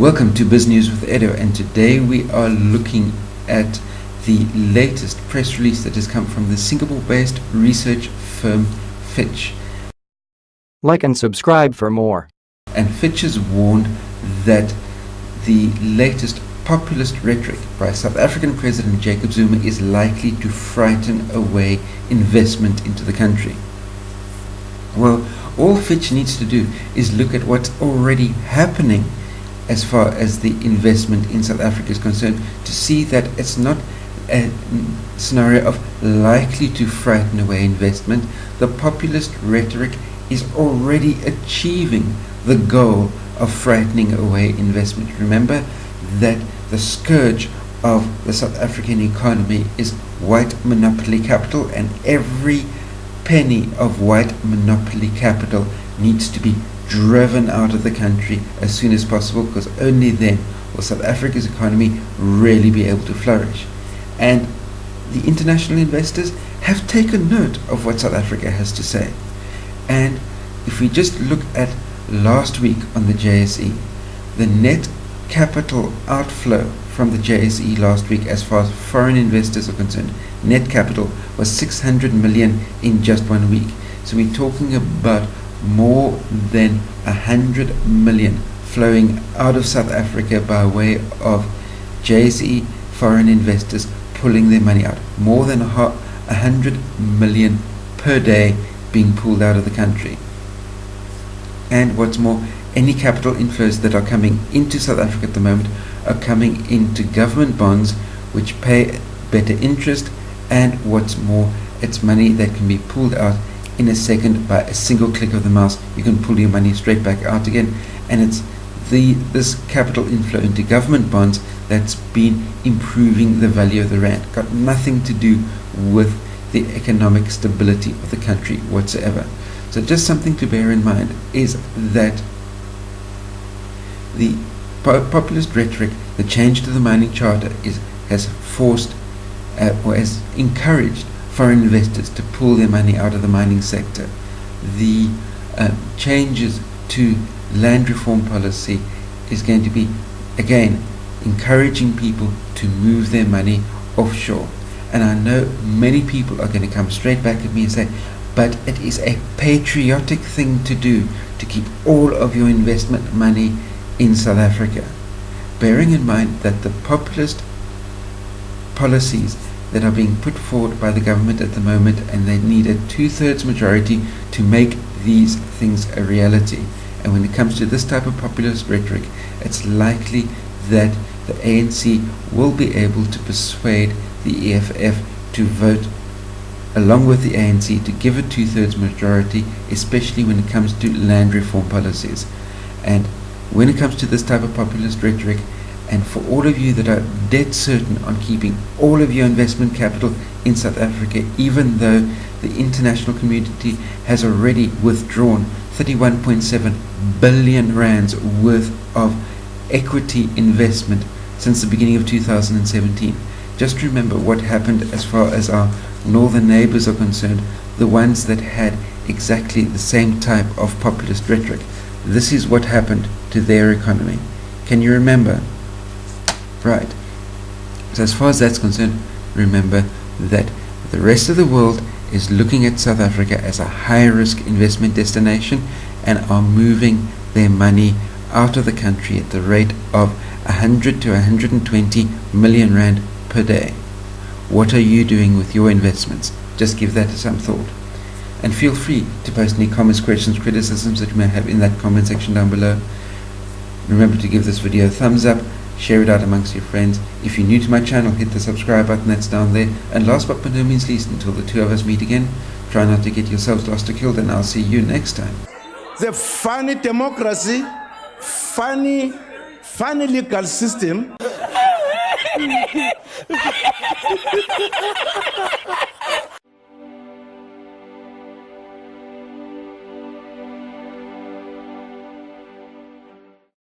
Welcome to Biz News with Edo, and today we are looking at the latest press release that has come from the Singapore-based research firm Fitch. Like and subscribe for more. And Fitch has warned that the latest populist rhetoric by South African President Jacob Zuma is likely to frighten away investment into the country. Well, all Fitch needs to do is look at what's already happening as far as the investment in South Africa is concerned, to see that it's not a scenario of likely to frighten away investment. The populist rhetoric is already achieving the goal of frightening away investment. Remember that the scourge of the South African economy is white monopoly capital, and every penny of white monopoly capital needs to be driven out of the country as soon as possible, because only then will South Africa's economy really be able to flourish. And the international investors have taken note of what South Africa has to say. And if we just look at last week on the JSE, the net capital outflow from the JSE last week as far as foreign investors are concerned, net capital was 600 million in just 1 week. So we're talking about more than 100 million flowing out of South Africa by way of JSE foreign investors pulling their money out. More than 100 million per day being pulled out of the country. And what's more, any capital inflows that are coming into South Africa at the moment are coming into government bonds, which pay better interest, and what's more, it's money that can be pulled out in a second by a single click of the mouse. You can pull your money straight back out again, and it's this capital inflow into government bonds that's been improving the value of the rand. Got nothing to do with the economic stability of the country whatsoever. So just something to bear in mind is that the populist rhetoric, the change to the mining charter, has forced or has encouraged foreign investors to pull their money out of the mining sector. The changes to land reform policy is going to be, again, encouraging people to move their money offshore. And I know many people are going to come straight back at me and say, but it is a patriotic thing to do to keep all of your investment money in South Africa. Bearing in mind that the populist policies that are being put forward by the government at the moment, and they need a 2/3 majority to make these things a reality. And when it comes to this type of populist rhetoric, it's likely that the ANC will be able to persuade the EFF to vote along with the ANC to give a 2/3 majority, especially when it comes to land reform policies. And when it comes to this type of populist rhetoric, and for all of you that are dead certain on keeping all of your investment capital in South Africa, even though the international community has already withdrawn 31.7 billion rands worth of equity investment since the beginning of 2017. Just remember what happened as far as our northern neighbors are concerned, the ones that had exactly the same type of populist rhetoric. This is what happened to their economy. Can you remember? Right. So as far as that's concerned, remember that the rest of the world is looking at South Africa as a high-risk investment destination and are moving their money out of the country at the rate of 100 to 120 million rand per day. What are you doing with your investments? Just give that some thought. And feel free to post any comments, questions, criticisms that you may have in that comment section down below. Remember to give this video a thumbs up, share it out amongst your friends. If you're new to my channel, hit the subscribe button that's down there. And last but by no means least, until the two of us meet again, try not to get yourselves lost or killed, and I'll see you next time. The funny democracy, funny legal system.